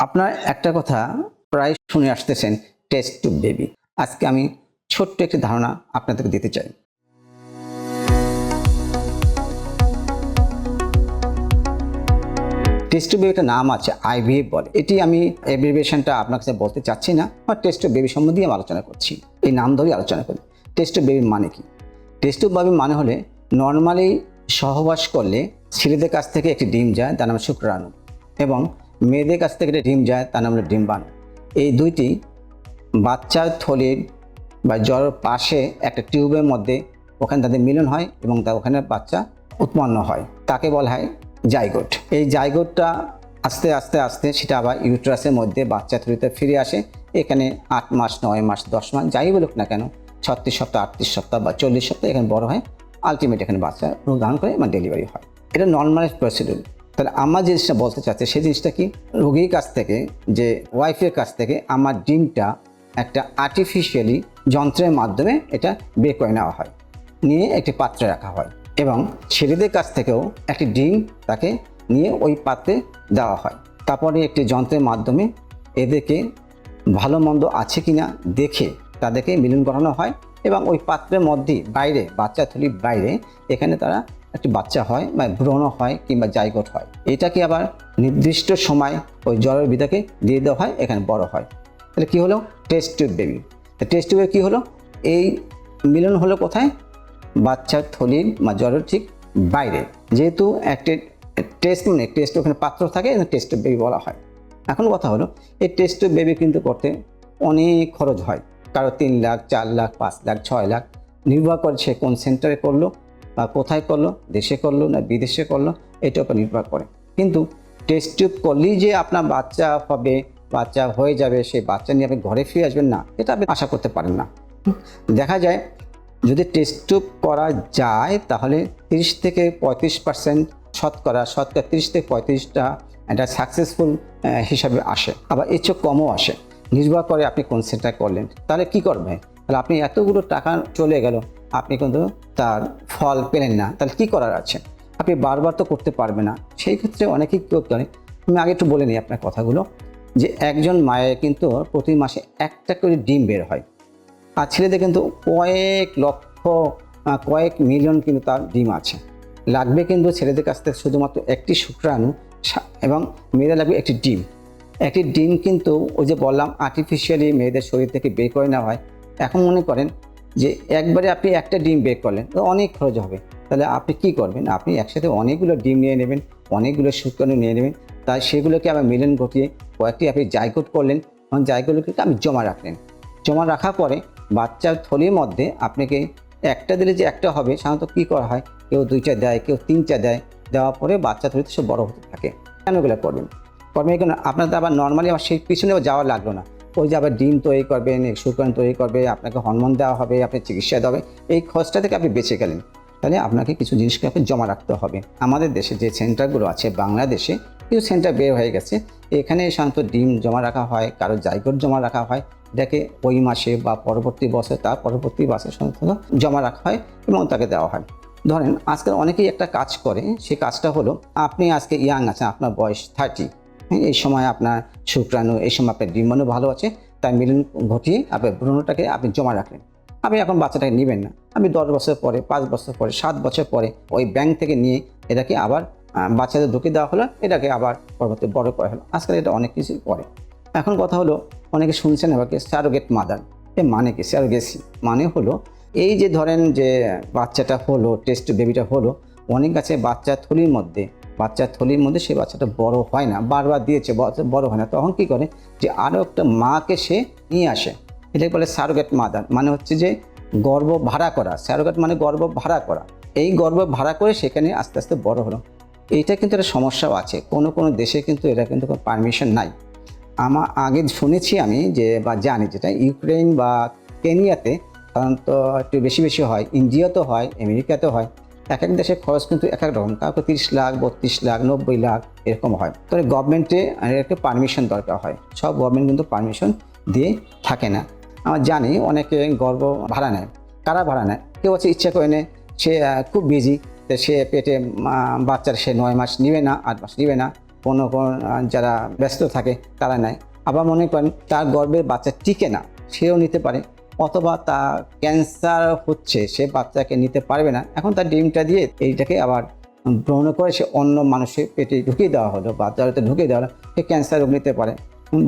আপনার একটা কথা প্রায় শুনে আসতেছেন, টেস্ট টু বেবি। আজকে আমি ছোট্ট একটি ধারণা আপনাদেরকে দিতে চাই। টেস্ট টু বেবি একটা নাম আছে, আইভিএফ বলে। এটি আমি অ্যাব্রিভিয়েশনটা আপনার কাছে বলতে চাচ্ছি না, বা টেস্ট টু বেবি সম্বন্ধে আমি আলোচনা করছি। এই নাম ধরেই আলোচনা করি। টেস্ট টু বেবি মানে কি? টেস্ট টু বেবি মানে হলে নর্মালি সহবাস করলে ছেলেদের কাছ থেকে একটি ডিম যায়, তার নাম শুক্রাণু, এবং মেয়েদের কাছ থেকে একটা ডিম যায়, তার নাম হলো ডিম্বাণু। এই দুইটি বাচ্চার থলির বা জ্বরের পাশে একটা টিউবের মধ্যে ওখানে তাদের মিলন হয় এবং ওখানে বাচ্চা উৎপন্ন হয়। তাকে বলা হয় জাইগোট। এই জাইগোটটা আস্তে আস্তে আস্তে সেটা আবার ইউট্রাসের মধ্যে বাচ্চা থলিতে ফিরে আসে। এখানে 8 মাস, 9 মাস, 10 মাস যাই বলুক না কেন, 36 সপ্তাহ, 38 সপ্তাহ বা 40 সপ্তাহ এখানে বড় হয়। আলটিমেট এখানে বাচ্চা রোগ ধারণ করে মানে ডেলিভারি হয়। এটা নর্মাল প্রসিডিউর। তাহলে আমার যে জিনিসটা বলতে চাচ্ছি সেই জিনিসটা কি, রোগীর কাছ থেকে, যে ওয়াইফের কাছ থেকে আমার ডিমটা একটা আর্টিফিশিয়ালি যন্ত্রের মাধ্যমে এটা বের করে নেওয়া হয়, নিয়ে একটি পাত্রে রাখা হয়, এবং ছেলেদের কাছ থেকেও একটি ডিম তাকে নিয়ে ওই পাত্রে দেওয়া হয়। তারপরে একটি যন্ত্রের মাধ্যমে এদেরকে ভালো মন্দ আছে কিনা দেখে তাদেরকে মিলন করানো হয়, এবং ওই পাত্রের মধ্যে বাইরে, বাচ্চা থলির বাইরে এখানে তারা একটি বাচ্চা হয় বা ভ্রূণ হয় কিংবা জাইগোট হয়। এটাকে আবার নির্দিষ্ট সময় ওই জ্বরের ভিতরে দিয়ে দেওয়া হয়, এখানে বড় হয়। তাহলে কী হলো? Test tube baby. টেস্ট টিউবে কী হলো? এই মিলন হলো কোথায়? বাচ্চার থলির বা জ্বরের ঠিক বাইরে। যেহেতু একটা টেস্ট ওখানে পাত্র থাকে, টেস্ট টিউব বেবি বলা হয়। এখন কথা হলো, এই টেস্ট টিউব বেবি কিন্তু করতে অনেক খরচ হয়। কারো 3 লাখ, 4 লাখ, 5 লাখ, 6 লাখ, নির্ভর করে সে কোন সেন্টারে করলো বা কোথায় করলো, দেশে করলো না বিদেশে করলো, এটার উপর নির্ভর করে। কিন্তু টেস্ট টিউব করলেই যে আপনার বাচ্চা হবে, বাচ্চা হয়ে যাবে, সেই বাচ্চা নিয়ে আপনি ঘরে ফিরে আসবেন না, এটা আপনি আশা করতে পারেন না। দেখা যায় যদি টেস্ট টিউব করা যায় তাহলে 30 থেকে 35% শতকরা 30 থেকে 35টা এটা সাকসেসফুল হিসাবে আসে, আবার এর চেয়ে কমও আসে, নির্ভর করে আপনি কোন সেন্টার করলেন। তাহলে কি করবেন? তাহলে আপনি এতগুলো টাকা চলে গেল, আপনি কিন্তু তার ফল পেলেন না, তাহলে কি করার আছে? আপনি বারবার তো করতে পারবেন না। সেই ক্ষেত্রে অনেকেই কী করতে পারে, আমি আগে একটু বলে নিই আপনার কথাগুলো, যে একজন মায়ের কিন্তু প্রতি মাসে একটা করে ডিম বের হয়, আর ছেলেদের কিন্তু কয়েক লক্ষ, কয়েক মিলিয়ন কিন্তু তার ডিম আছে। লাগবে কিন্তু ছেলেদের কাছ থেকে শুধুমাত্র একটি শুক্রাণু, এবং মেয়েদের লাগবে একটি ডিম। একটি ডিম কিন্তু ওই যে বললাম আর্টিফিশিয়ালি মেয়েদের শরীর থেকে বের করে নেওয়া হয়। এখন মনে করেন যে একবারে আপনি একটা ডিম বের করলেন, তো অনেক খরচ হবে। তাহলে আপনি কি করবেন? আপনি একসাথে অনেকগুলো ডিম নিয়ে নেবেন, অনেকগুলো শুক্রাণু নিয়ে নেবেন, তাই সেগুলোকে আবার মিলন ঘটিয়ে কয়েকটি আপনি জাইগোট করলেন, এবং জাইগোটগুলোকে আপনি জমা রাখলেন। জমা রাখার পরে বাচ্চার থলির মধ্যে আপনাকে একটা দিলে যে একটা হবে, সাধারণত কী করা হয়, কেউ 2টা দেয়, কেউ 3টা দেয়। দেওয়ার পরে বাচ্চা থলিতে সে বড় হতে থাকে। কেন এগুলো করবেন? এখানে আপনার তো আবার নর্মালি আবার সেই পিছনে যাওয়া লাগলো না। ওই যে আবার ডিম তৈরি করবেন, শুক্রাণু তৈরি করবে, আপনাকে হরমোন দেওয়া হবে, আপনি চিকিৎসা দেওয়া হবে, এই খরচটা থেকে আপনি বেঁচে গেলেন। তাহলে আপনাকে কিছু জিনিসকে আপনি জমা রাখতে হবে। আমাদের দেশে যে সেন্টারগুলো আছে, বাংলাদেশে কিছু সেন্টার বের হয়ে গেছে, এখানে সাধারণত ডিম জমা রাখা হয়, কারো জাইগোট জমা রাখা হয়, এটাকে ওই মাসে বা পরবর্তী বছর, তার পরবর্তী বছর জমা রাখা হয় এবং তাকে দেওয়া হয়। ধরেন আজকাল অনেকেই একটা কাজ করে, সেই কাজটা হলো, আপনি আজকে ইয়াং আছেন, আপনার বয়স 30, এই সময় আপনার শুক্রাণু, এই সময় আপনার ডিম্বাণু ভালো আছে, তাই মিলন ঘটিয়ে আপনার ভ্রূণটাকে আপনি জমা রাখলেন। আপনি এখন বাচ্চাটাকে নেবেন না, আপনি 10 বছর পরে, 5 বছর পরে, 7 বছর পরে ওই ব্যাংক থেকে নিয়ে এটাকে আবার বাচ্চাদের ঢুকে দেওয়া হলো, এটাকে আবার পরবর্তী বড় করা হলো। আজকাল এটা অনেক কিছু করে। এখন কথা হলো, অনেকে শুনছেন এবারকে স্যারোগেট মাদার। এ মানে কি? স্যারোগেসি মানে হলো, এই যে ধরেন যে বাচ্চাটা হলো, টেস্ট বেবিটা হলো, অনেক আছে বাচ্চার থলির মধ্যে সেই বাচ্চাটা বড় হয় না, বারবার দিয়েছে, বড় হয় না, তখন কি করে, যে আরও একটা মাকে সে নিয়ে আসে। এটাকে বলে সারোগেট মাদার, মানে হচ্ছে যে গর্ভ ভাড়া করা। সারোগেট মানে গর্ভ ভাড়া করা। এই গর্ভ ভাড়া করে সেখানে আস্তে আস্তে বড় হলো। এইটা কিন্তু একটা সমস্যাও আছে, কোনো কোনো দেশে কিন্তু এটা কিন্তু কোনো পারমিশন নাই। আগে শুনেছি আমি, যে বা জানি, যেটা ইউক্রেন বা কেনিয়াতে সাধারণত একটু বেশি বেশি হয়, ইন্ডিয়াতেও হয়, আমেরিকাতেও হয়। এক এক দেশের খরচ কিন্তু এক এক রকম, কাউকে 30 লাখ, 32 লাখ, 90 লাখ এরকম হয়। তবে গভর্নমেন্টে একটা পারমিশন দরকার হয়। সব গভর্নমেন্ট কিন্তু পারমিশন দিয়ে থাকে না। আমার জানি অনেকে গর্ভ ভাড়া নেয়। কারা ভাড়া নেয়? কেউ হচ্ছে ইচ্ছা করে নেয়, সে খুব বিজি, তো সে পেটে বাচ্চার সে 9 মাস নিবে না, 8 মাস নিবে না, কোনো যারা ব্যস্ত থাকে তারা নেয়। আবার মনে করেন তার গর্ভের বাচ্চা টিকে না, সেও নিতে পারে। অথবা তার ক্যান্সার হচ্ছে, সে বাচ্চাকে নিতে পারবে না, এখন তার ডিমটা দিয়ে এইটাকে আবার গ্রহণ করে সে অন্য মানুষের পেটে ঢুকিয়ে দেওয়া হলো বা যাতে ঢুকিয়ে দেওয়া হলো, সে ক্যান্সার রোগ নিতে পারে।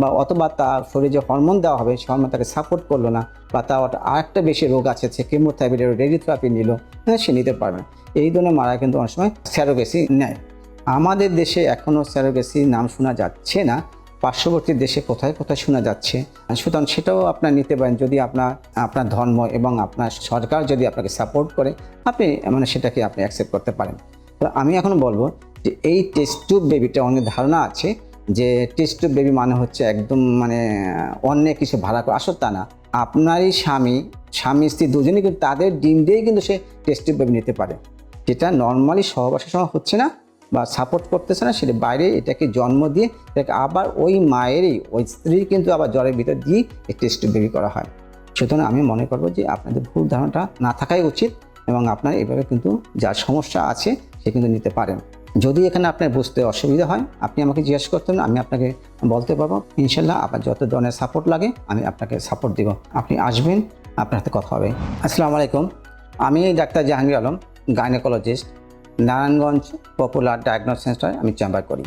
বা অথবা তার শরীরে যে হরমোন দেওয়া হবে সে হরমোন তাকে সাপোর্ট করলো না, বা তার আরেকটা বেশি রোগ আছে, সে কেমোথেরাপি রেডিওথেরাপি নিল, হ্যাঁ সে নিতে পারবে না। এই ধরনের মারা কিন্তু অনেক সময় স্যারোগেসি নেয়। আমাদের দেশে এখনও স্যারোগেসি নাম শোনা যাচ্ছে না, পার্শ্ববর্তী দেশে কোথায় কোথায় শোনা যাচ্ছে। সুতরাং সেটাও আপনার নিতে পারেন যদি আপনার ধর্ম এবং আপনার সরকার যদি আপনাকে সাপোর্ট করে, আপনি সেটাকে আপনি অ্যাকসেপ্ট করতে পারেন। তো আমি এখন বলবো যে এই টেস্ট টিউব বেবিটা অনেক ধারণা আছে যে টেস্ট টিউব বেবি মানে হচ্ছে একদম অন্য কিছু ভাড়া করে, আসলে তা না। আপনারই স্বামী স্ত্রী দুজনেই কিন্তু তাদের ডিম দিয়েই কিন্তু সে টেস্ট টিউব বেবি নিতে পারে, যেটা নর্মালি সহবাসের সময় হচ্ছে না বা সাপোর্ট করতেছে না, সেটা বাইরে এটাকে জন্ম দিয়ে এটাকে আবার ওই মায়েরই ওই স্ত্রীর কিন্তু আবার জ্বরের ভিতর দিয়ে এই টেস্ট টিউব বেবি করা হয়। সুতরাং আমি মনে করবো যে আপনাদের ভুল ধারণাটা না থাকাই উচিত, এবং আপনার এইভাবে কিন্তু যার সমস্যা আছে সে কিন্তু নিতে পারেন। যদি এখানে আপনার বুঝতে অসুবিধা হয় আপনি আমাকে জিজ্ঞেস করতেন, আমি আপনাকে বলতে পারবো। ইনশাল্লাহ আপনার যত ধরনের সাপোর্ট লাগে আমি আপনাকে সাপোর্ট দিব। আপনি আসবেন, আপনার সাথে কথা হবে। আসসালামু আলাইকুম, আমি doctor Jahangir Alam, gynaecologist, Narayanganj popular diagnostic সেন্টারে আমি চেম্বার করি।